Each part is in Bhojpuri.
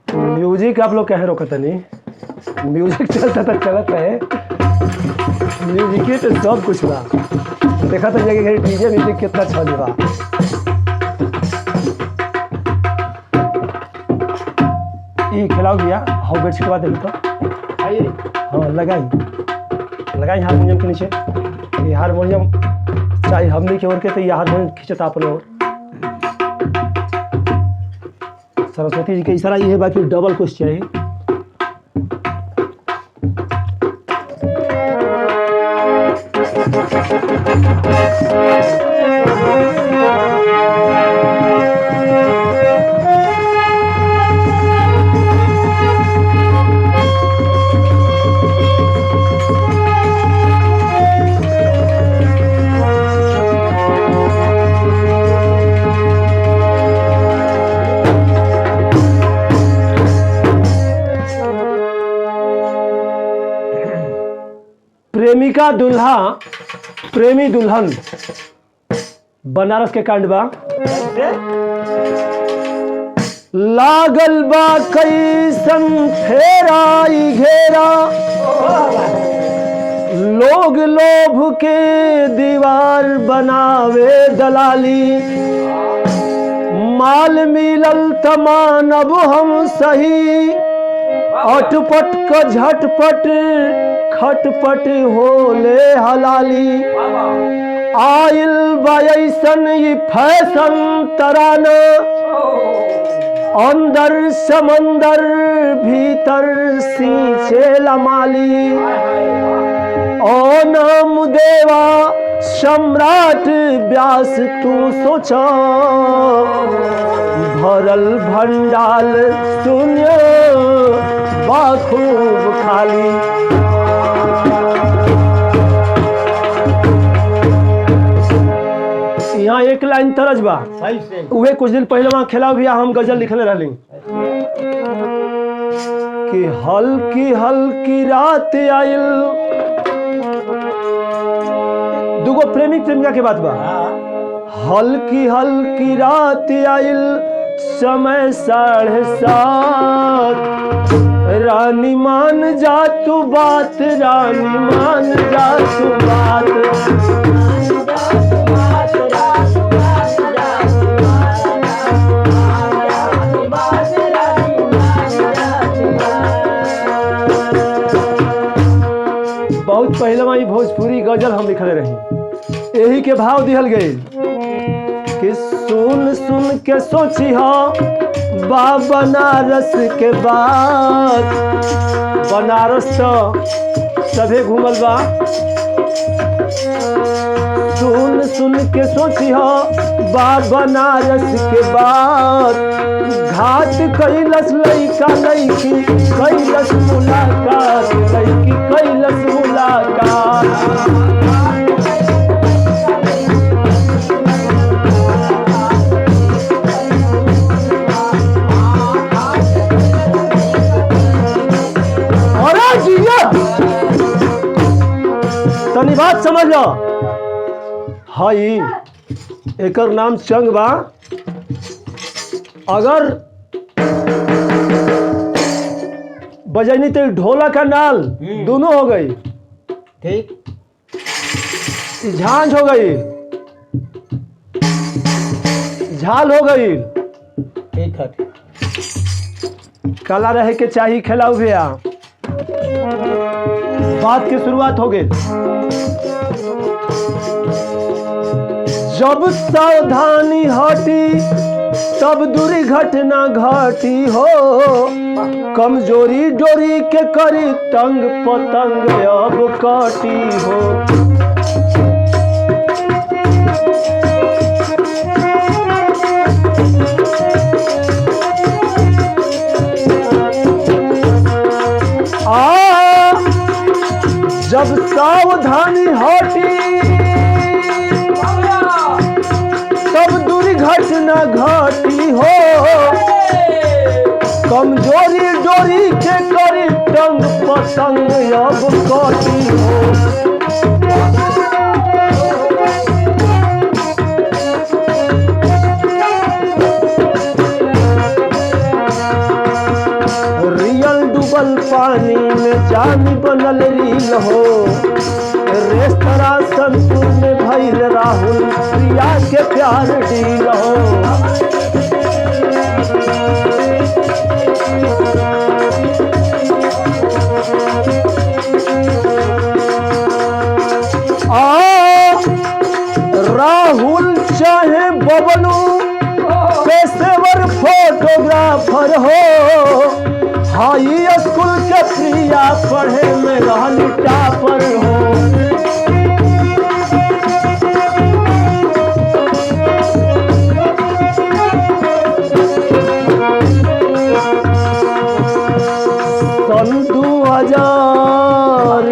म्यूजिक आप लोग कहे रोकता नहीं, म्यूजिक चलता तो चलत रहे, म्यूजिक तो सब कुछ बा। देखा तो जगह डीजे म्यूजिक कितना छल बा। ये खिलाओ भैया, हाउ बेड छिटवा दे तो आइए। हाँ लगाई हारमोनियम के नीचे। ये हारमोनियम चाहे हमने की ओर के तो ये हारमोनियम खींचता अपने ओर। सरस्वती जी के इशारा ये है बाकी डबल कुछ चाहिए। प्रेमिका दुल्हा प्रेमी दुल्हन बनारस के कांड बा। लागल बा कैसन फेराई घेरा, लोग लोभ के दीवार बनावे दलाली। माल मिलल तमान अब हम सही, अटपट क झटपट खटपट होले हलाली। आइल बायसन ये फैशन तराना, अंदर समंदर भीतर सींचे लमाली। ओ नाम देवा सम्राट व्यास तू सोचा, भरल भंडाल शून्य बाखूब खाली। यहाँ एक लाइन तरज बा, उहे कुछ दिन पहले वहाँ खिला भैया हम गजल लिखने रही कि हल्की हल्की रात आइल। दुगो प्रेमी प्रेमिका के बात बा। हल्की हल्की रात आइल, समय 7:30। रानी मान जा तू बात, रानी मान जा तू बात। बहुत पहले वही भोजपुरी गजल हम लिखले रही। यही के भाव दिहल गए कि सुन सुन के सोची हो बा बनारस के बात। बनारस तो सभे घूमल बा। सुन सुन के सोची हो बा बनारस के बात। घाट कैलस लइका लइकी, कैलस मुलाकात, लइकी कैलस मुलाकात। तनी बात समझ लो, हई एकर नाम चंग बा। अगर बजैनी तो ढोला का नाल दोनों हो गई, ठीक। झांझ हो गई, झाल हो गई, ठीक है। कला रहे के चाहिए खिलाऊ भैया। बात की शुरुआत हो गई। जब सावधानी हटी तब दुर्घटना घटी हो। कमजोरी डोरी के करी तंग, पतंग अब कटी हो। जब सावधानी हटी तब दुर्घटना घटी हो, कमजोरी डोरी के करी टंग पतंग अब कटी हो। रियल डूबल पानी में जानी बनल रील हो, रेस्तरां संतूर में भइल राहुल प्रिया के प्यार डील हो। राहुल चाहे बबलू पेशेवर फोटोग्राफर हो, हाई स्कूल के प्रिया पढ़े में रहली टॉपर हो। सन 2000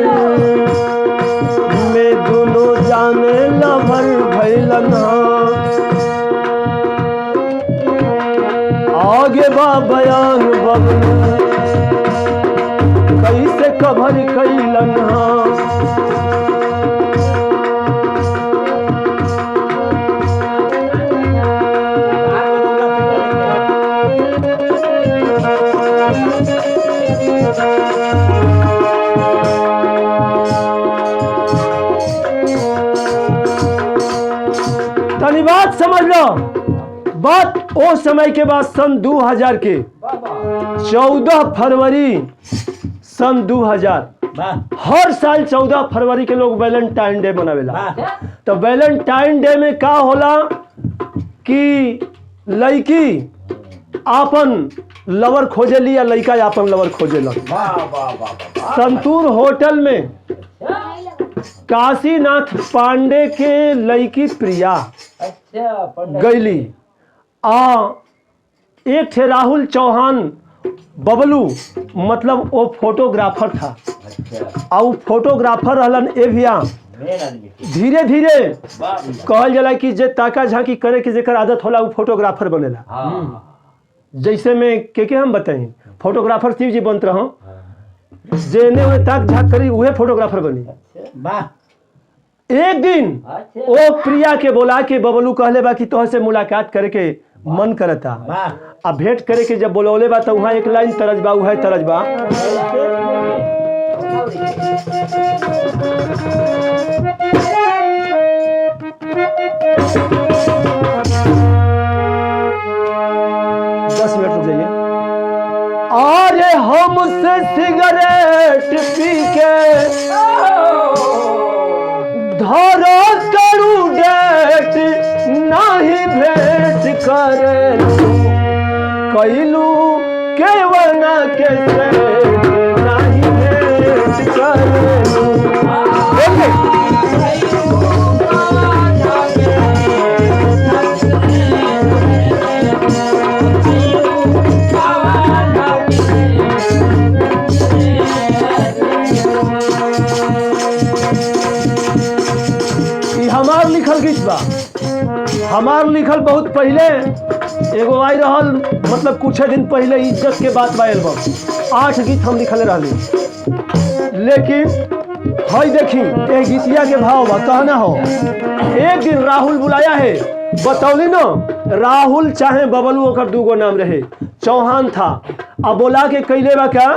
में दोनों जाने लभर भैलन, आगे बा बयान बबलू कैसे कभर कैलन। तनी बात समझ लो, बात ओ समय के बाद सन 2000 के 14 फरवरी सन 2000 हर साल 14 फरवरी के लोग वैलेंटाइन डे मनावेला। तो वैलेंटाइन डे में का होला कि लड़की आपन लवर खोजेली या लड़का आपन लवर खोजेला। संतूर होटल में काशीनाथ पांडे के लड़की प्रिया गईली, एक थे राहुल चौहान बबलू मतलब वो फोटोग्राफर था। वो फोटोग्राफर रहलन ए भैया। धीरे धीरे कहल जाला कि जे ताका झांकी करे के जेकर आदत होला वो फोटोग्राफर बनेला। जैसे में के हम बताई, फोटोग्राफर शिव जी बनत रहो, जेने उन्हें ताक झांक करी उहे फोटोग्राफर बनी। एक दिन वो प्रिया के बोला के बबलू कहले बा कि तोह से मुलाकात करे के मन करता। अब भेंट करे के जब बोलौले बा तो वहाँ एक लाइन तरज बा, उहे तरज बा। अरे हमसे सिगरेट पी के धरो करू डेट नहीं भेंट करे कैलू केवना के नहीं भेंट करे। हमार लिखल गीत बा, हमार लिखल बहुत पहले एगो आई रहल, मतलब कुछ दिन पहले इज्जत के बात बा एल्बम 8 गीत हम लिखले रहली। लेकिन हई देखी ए गीतिया के भाव बा कहना हो। एक दिन राहुल बुलाया है, बतौली न राहुल चाहे बबलू ओकर दूगो नाम रहे, चौहान था। अब बोला के कैले बा क्या,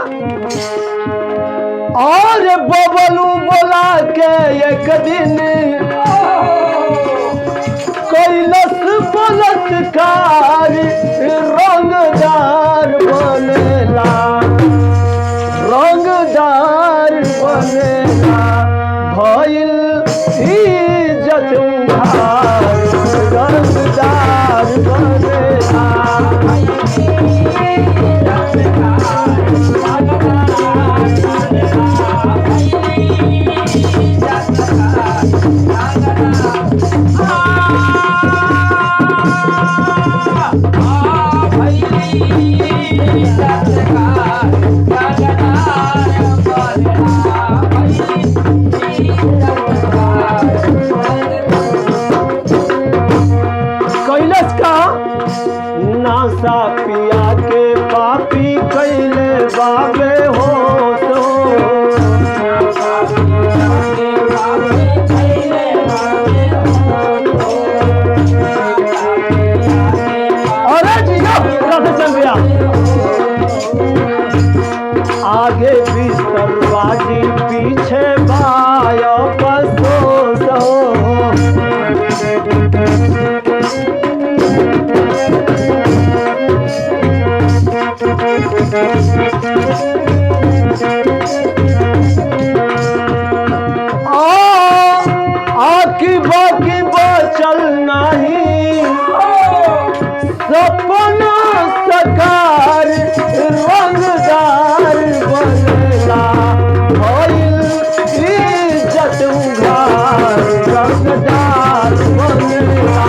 और बबलू बोला के एक दिन कैलस बलात्कार रंगदार बनेला, रंगदार बनेला भइल इज्जत उधार रंगदार बनेला। बायो पसोस हो। आकी बाकी बचल नहीं सपना सकार रंगदार बनेला भइल इज्जत उघार रंगदार बनेला।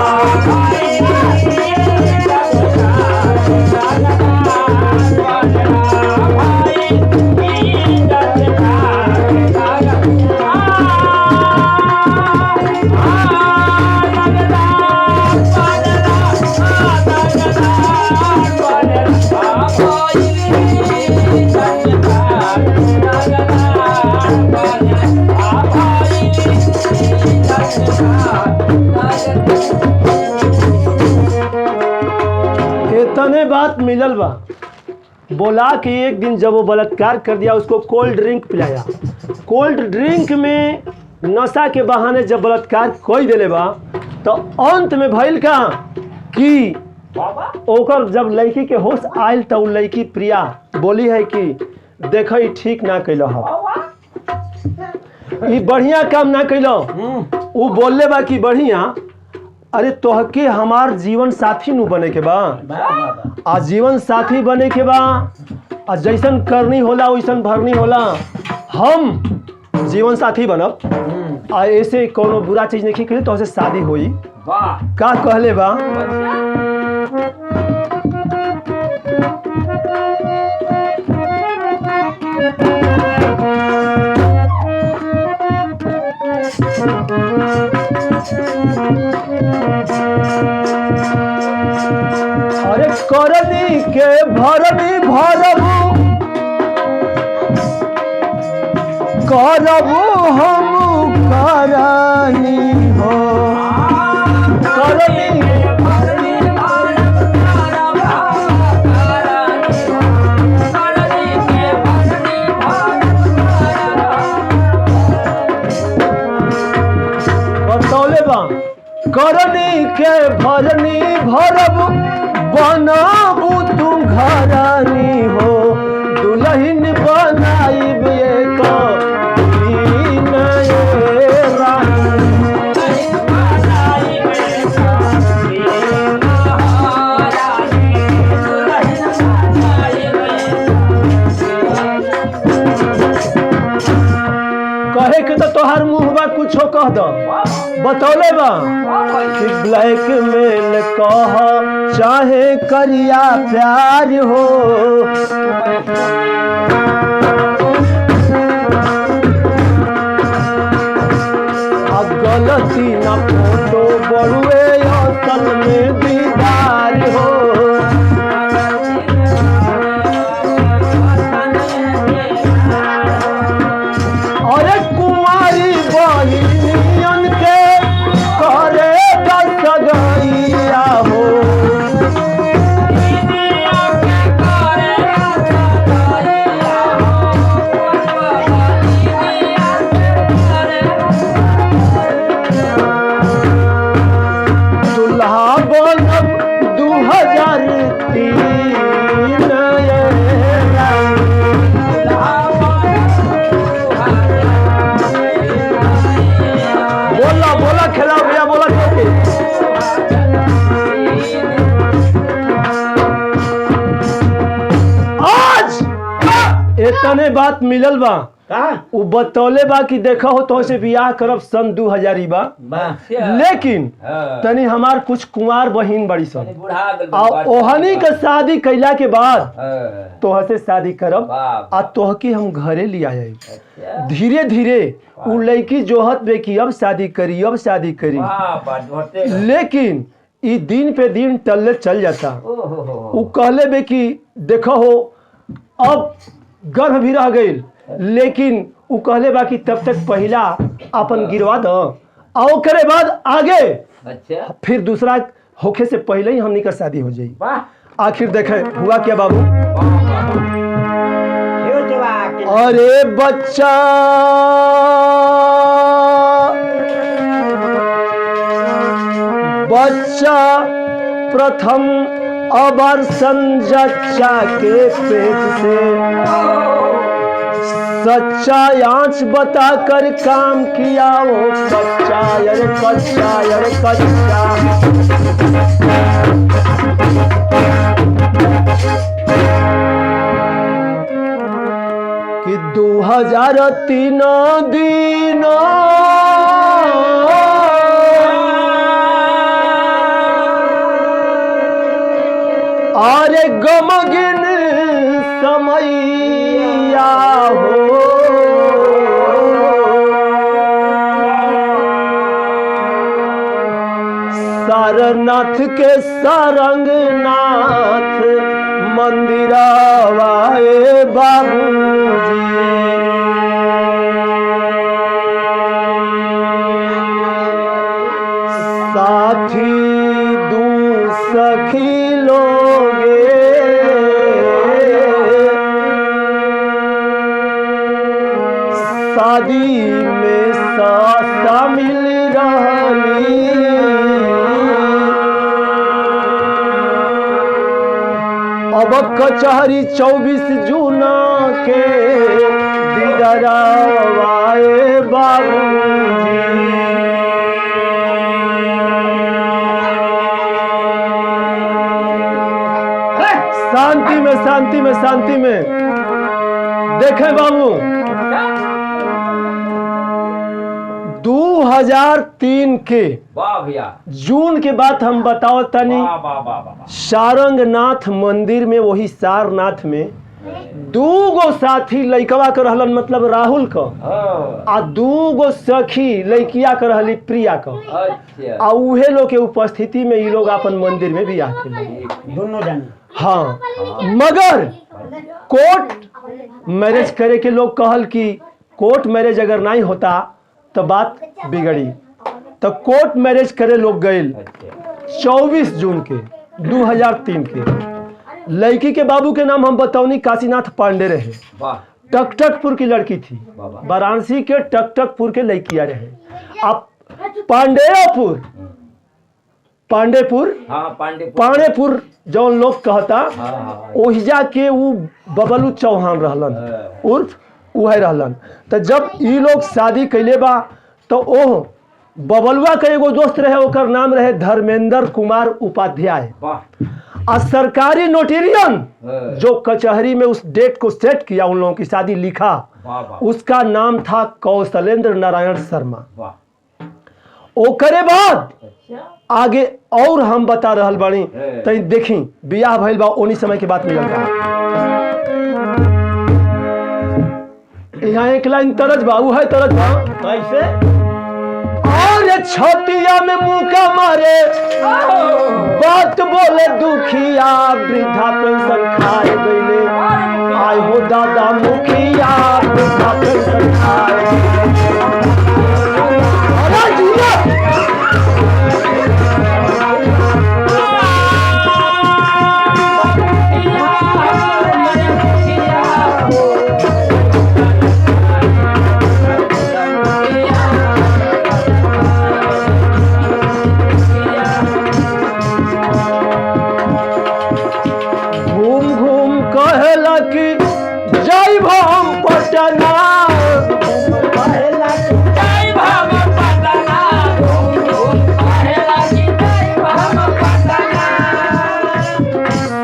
इतने बात मिलल बा बोला कि एक दिन जब वो बलात्कार कर दिया उसको कोल्ड ड्रिंक पिलाया। कोल्ड ड्रिंक में नशा के बहाने जब बलात्कार कोई देले बा तो अंत में भइल का कि ओकर जब लड़की के होश आयल तो लड़की प्रिया बोली है कि देख ठीक ना कैल बढ़िया काम ना कैल। वो बोलले बा कि बढ़िया अरे तोहके हमार जीवन साथी नु बने के बा आ जीवन साथी बने के बा आ जैसन करनी होला वैसन भरनी होला। हम जीवन साथी बनब आ ऐसे कोनो बुरा चीज नहीं करे तो से शादी होई। का कहले बा अरे करनी के भरनी भरबू करबू हम करनी हो करनी बतौले बा करनी के भरनी भरब बनाबू तू घरानी हो दुल्हन बनाइब एक दिन कहे के तो तोहार मुँह बा कुछो कह दो बतौले बा कि ब्लैक मेल कह चाहे करिया प्यार हो गलती न फोटो बड़ुए असल में दीदार हो। अरे कुंवारी बहिनियन के करे सगैया हो दुल्हा बनब 2003 बोला बोला खेला भैया बोला के आज इतने बात मिलल बा उ बतौले बा कि देखो हो तो से बियाह करब सन 2000 बा लेकिन तनी हमार कुछ कुंवार बहिन बड़ी सन आ ओहनी के शादी कैला के बाद तोह से शादी करब आ तोह के हम घरे ले आए। धीरे धीरे उ लड़की जोहत बे कि अब शादी करी अब शादी करी लेकिन ई दिन पे दिन टल्ले चल जाता। उ कहले बे कि देखो हो अब गर्भ भी रह गई लेकिन उ कहले बा कि तब तक पहला अपन गिरवा दो और करे बाद आगे फिर दूसरा होखे से पहले ही हमनी का शादी हो जाई। आखिर देखे हुआ क्या बाबू अरे बच्चा बच्चा प्रथम अवर्षन जच्चा के पेट से सच्चा आँच बता कर काम किया वो कच्चा अरे कच्चा अरे कच्चा। कि 2003 दिन अरे गमगिन समैया हो सारनाथ के सारंगनाथ मंदिरावाए बाबूजी। साथी दू सखी लोगे शादी में शामिल रहली। अब कचहरी 24 जून के दिगरावाए बाबूजी। शांति में शांति में शांति में देखें बाबू 2003 के जून के बाद हम बताओ तनी सारंगनाथ मंदिर में वही सारनाथ में दूगो साथी लइकवा के रहलन मतलब राहुल का आ दूगो सखी लइकिया के रहली प्रिया का। आ उहे लोग के उपस्थिति में ये लोग अपन मंदिर में भी आके दोनों जाने। हाँ मगर कोर्ट मैरिज करे के लोग कहल कि कोर्ट मैरिज अगर नहीं होता तो बात बिगड़ी, तो कोर्ट मैरिज करे लोग गए 24 जून के 2003 के। लड़की के बाबू के नाम हम बतौनी काशीनाथ पांडे रहे, टकटकपुर की लड़की थी, वाराणसी के टकटकपुर के लड़कियां रहे। अब पांडेपुर जौन लोग कहता ओहिजा के वो बबलू चौहान रहलन उर्फ उहे रहलन। तो जब ये लोग शादी कैले बा तो ओह बबलुआ के एगो दोस्त रहे, ओकर नाम रहे धर्मेंद्र कुमार उपाध्याय। और सरकारी नोटेरियन जो कचहरी में उस डेट को सेट किया उन लोगों की शादी लिखा, उसका नाम था कौशलेंद्र नारायण शर्मा। ओकरे बाद आगे और हम बता रहल बानी तो देखी बियाह भइल बा ओनी समय के बात मिलल बा। यहाँ एक लाइन तरज बा, उ है तरज बा कैसे और छतिया में मुका मारे बात बोले दुखिया वृद्धा पेंशन खाए गईले। आय हो दादा मुखिया वृद्धा पेंशन खाए।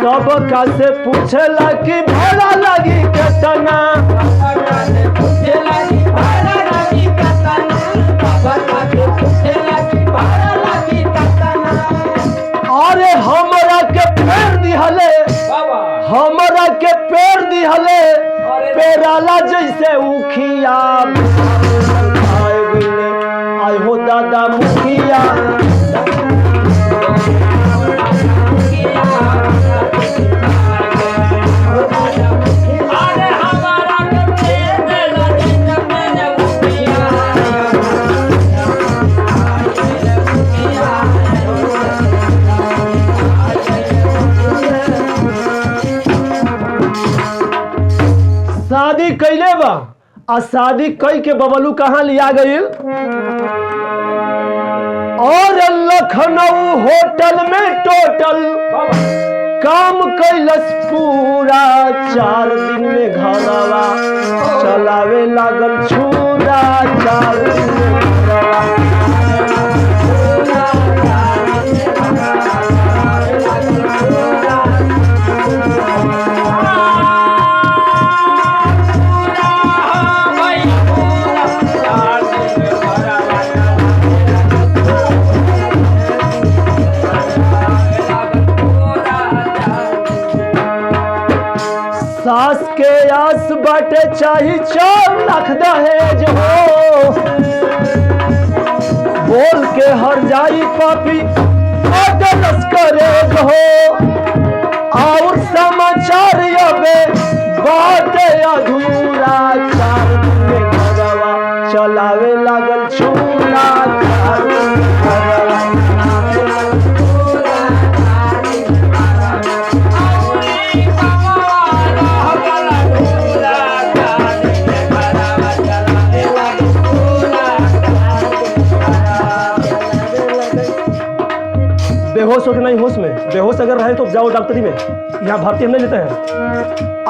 सबका से पूछला कि भाड़ा लगी कितना, अरे हमरा के पेड़ दिहले, हमरा के पेड़ दिहले पेराला जैसे उखिया। आय हो दादा मुखिया शादी कैले बा। आ शादी कई के बबलू कहाँ लिया गई और लखनऊ होटल में टोटल काम कैलस पूरा 4 दिन में घरवा चलावे लागल छूरा 4 दिन में घरवा सास के आस बाटे चाही 4 लाख दहेज हो बोल के हर जाई पापी करेज हो और समाचार अबे बाटे अधूरा 4 दिन में घरवा चलावे लागल छूरा 4 दिन में घरवा बेहोश हो के नहीं होश में बेहोश अगर रहे तो जाओ डॉक्टरी में यहाँ भर्ती हम नहीं लेते हैं।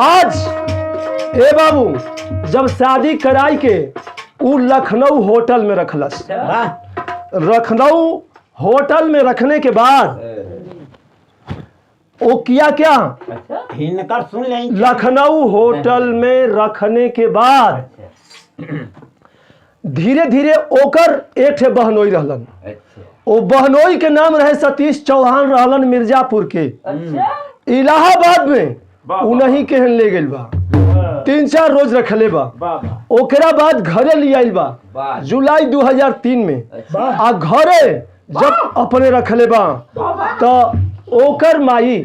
आज ए बाबू जब शादी कराई के उ लखनऊ होटल में रखलस लखनऊ होटल में रखने के बाद वो किया क्या सुन लें लखनऊ होटल में रखने के बाद धीरे धीरे ओकर एक बहनोई रहलन ओ बहनोई के नाम रहे सतीश चौहान रहलन मिर्जापुर के इलाहाबाद में उन्हीं के ले गइल बा 3-4 रोज रखले बा ओकरा बाद घरे ले आइल बा जुलाई 2003 में आ घरे जब अपने रखले बा तो ओकर माई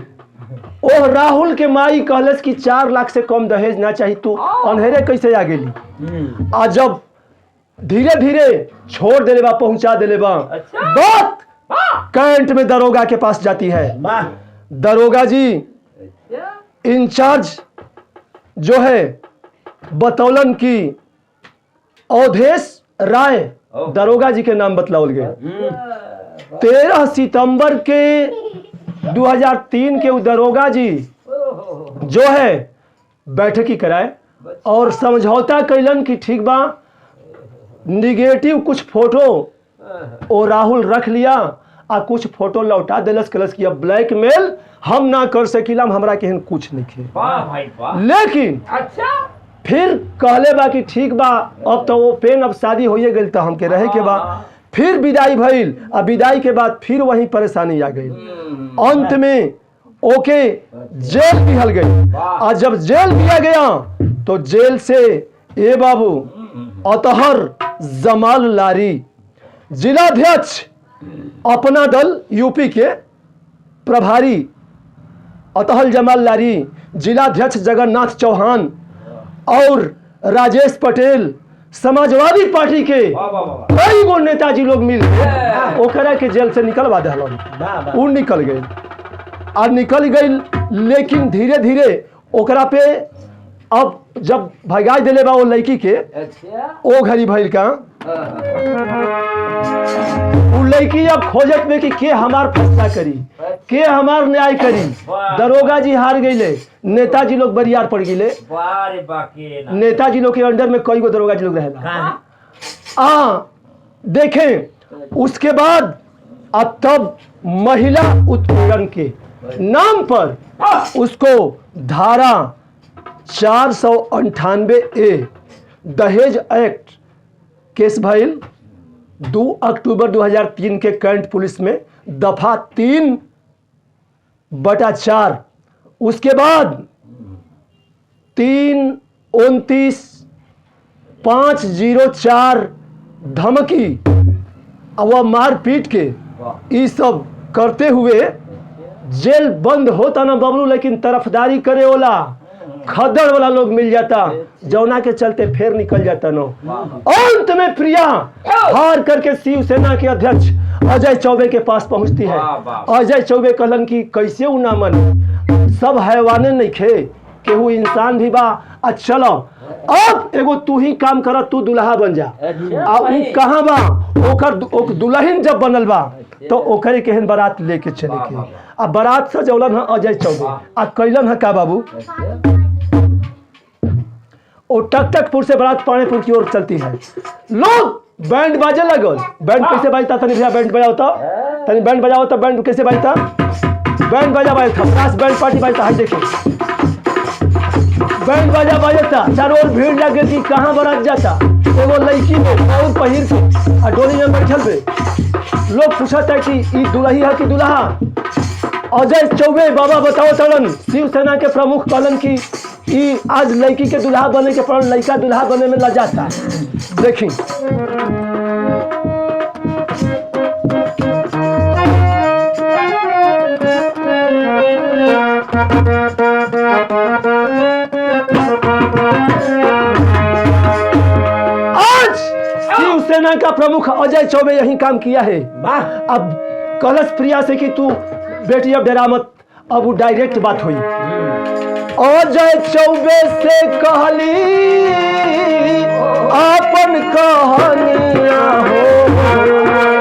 ओह राहुल के माई कहलस कि 4 लाख से कम दहेज ना चाहिए तू अंधेरे कैसे आ गेली आ जब धीरे धीरे छोड़ देले बा पहुंचा देले बा बात कैंट में दरोगा के पास जाती है दरोगा जी इंचार्ज जो है बतौलन की अवधेश राय दरोगा जी के नाम बतलावल गए 13 सितंबर के 2003 के वो दरोगा जी जो है बैठकी कराए और समझौता कैलन कि ठीक बा निगेटिव कुछ फोटो ओ राहुल रख लिया आ कुछ फोटो लौटा देलस कलस किया ब्लैकमेल हम ना कर सकीला हमरा केहन कुछ नहीं खे लेकिन अच्छा फिर कहले बा कि ठीक बा अब तो वो पेन अब शादी होइए गई तो हमके रहे के बा फिर विदाई भइल आ विदाई के बाद फिर वही परेशानी आ गई अंत में ओके जेल दिहल गई और जब जेल दिया गया तो जेल से ए बाबू अतहर जमाल लारी जिलाध्यक्ष अपना दल यूपी के प्रभारी अतहल जमाल लारी जिलाध्यक्ष जगन्नाथ चौहान और राजेश पटेल समाजवादी पार्टी के कई गो नेताजी लोग मिल ओकरा के जेल से निकलवा दिलन वो निकल गए और निकल गई लेकिन धीरे धीरे ओकरा पे अब जब भगा दिले बा वो लड़की के ओ घड़ी भइल का वो लड़की अब खोजत में कि के हमार फैसला करी के हमार न्याय करी दरोगा जी हार गईले नेताजी लोग बरियार पड़ गईले नेताजी लोग के अंडर में कई गो दरोगा जी लोग रहेला देखें उसके बाद अब तब महिला उत्पीड़न के नाम पर उसको धारा 498A दहेज एक्ट केस भइल 2 अक्टूबर 2003 के कैंट पुलिस में दफा 3/4 उसके बाद 3/29/504 धमकी व मारपीट के ये सब करते हुए जेल बंद होता ना बबलू लेकिन तरफदारी करे वाला खदड़ वाला लोग मिल जाता जौना के चलते फिर निकल जाता नो अंत में प्रिया हार करके शिवसेना के अध्यक्ष अजय चौबे के पास पहुंचती है अजय चौबे कहलन कि कैसे उ ना मन सब हैवाने नहीं खे केहू इंसान भी बा चलो अब एगो तू ही काम कर तू दुल्हा बन जा उ कहाँ बा ओकर दुल्हन जब बनल बा तो ओकरे केहन बारात लेके चले के अब बारात सजौलन है अजय चौबे आ कैलन है का बाबू और टकटकपुर से बारात पानीपुर की ओर चलती है लोग बैंड बाजे लगल बैंड कैसे बजता तनी भैया बैंड बजाओ तो तनी बैंड बजाओ तो बैंड कैसे बजता बैंड बजा बजता क्लास बैंड पार्टी बजता है देखिए बैंड बजा बजता चारों ओर भीड़ लगे कि कहाँ बारात जाता एगो लड़की में और पहिर के आ डोली में बैठल पे लोग पूछता है कि ई दुल्ही है कि दुल्हा अजय चौबे बाबा बताओ तलन शिवसेना के प्रमुख कहलन कि ई आज लड़की के दुल्हा बने के पड़ल लड़का दुल्हा बने में लजाता देखी आज शिवसेना का प्रमुख अजय चौबे यही काम किया है अब कलश प्रिया से कि तू बेटी अब डरा मत अब वो डायरेक्ट बात हुई अजय चौबे से कहली अपन कहानियां हो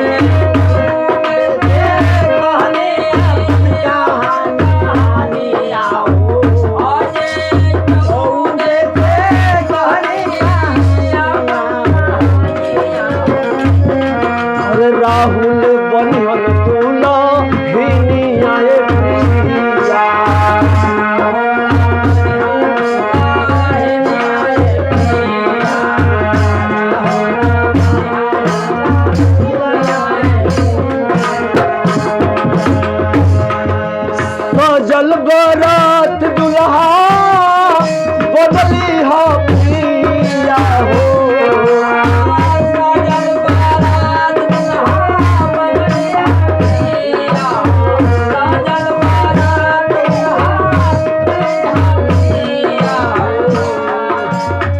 अरे राहुल बनिहन तुला हिनिया प्रिया सजल बारात दुल्हा बदली हो प्रिया हो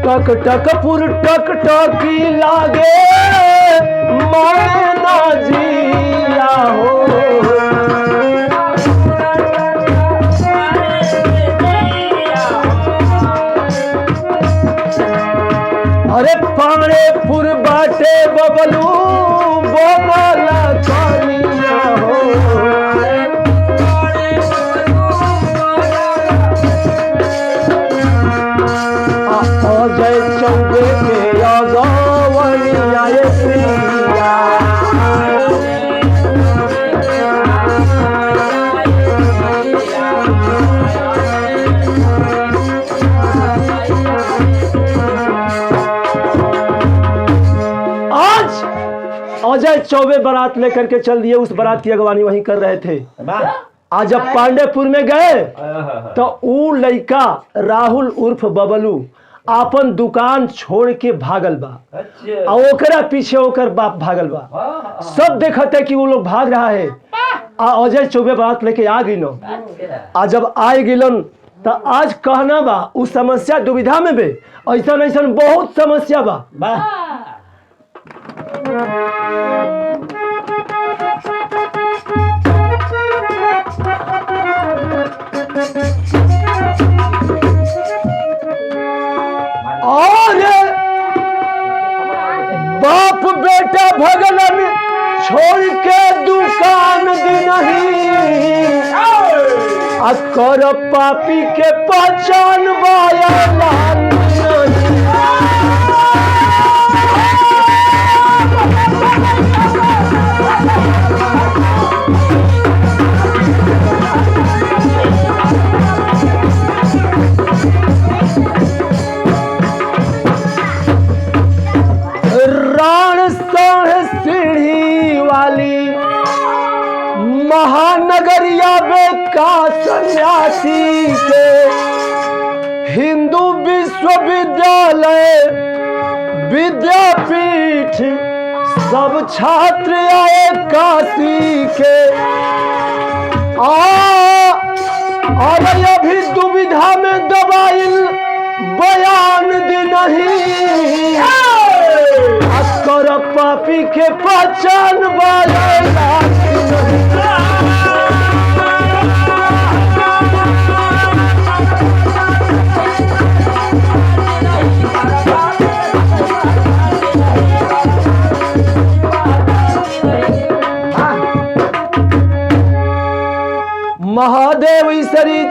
टक टकपुर टक टकी लागे मैना जिया हो अरे पानेपुर बाटे बबलू बोला कनिया हो अजय चौबे के अगवनिया प्रिया अजय चौबे बारात लेकर के चल दिए उस बारात की अगवानी वहीं कर रहे थे आज जब पांडेपुर में गए तो ऊ लड़का राहुल उर्फ बबलू आपन दुकान छोड़ के भागल बा और ओकरा पीछे ओकर बाप भागल बा सब देखते कि वो लोग भाग रहा है आ अजय चौबे बारात लेके आ गिलो आ जब आए गिलन तो आज कहना बा उस समस्या दुविधा में बे ऐसा ऐसा बहुत समस्या बा और बाप बेटा भगलन छोड़ के दुकान दी नहीं कर पापी के पहचान वाला महानगरिया बेका सन्यासी के हिंदू विश्वविद्यालय विद्यापीठ सब छात्र आए काशी के और अभी दुविधा में दबाइल बयान दी नहीं कर पापी के पहचान वाला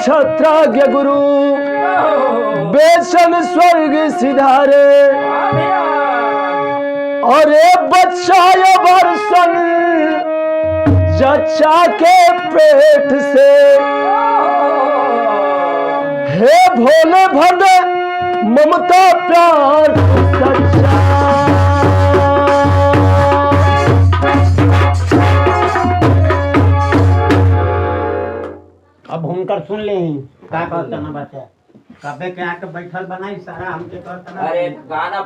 छत्राज्ञ गुरु बेचन स्वर्ग सिधारे अरे बच्चा ये वर्षन जच्चा के पेट से हे भोले भद्र ममता प्यार सच्चा। अब हुनकर सुन ले का कहता ना बच्चा कबे के आके बैठल बनाई सारा हमके कहता ना अरे गाना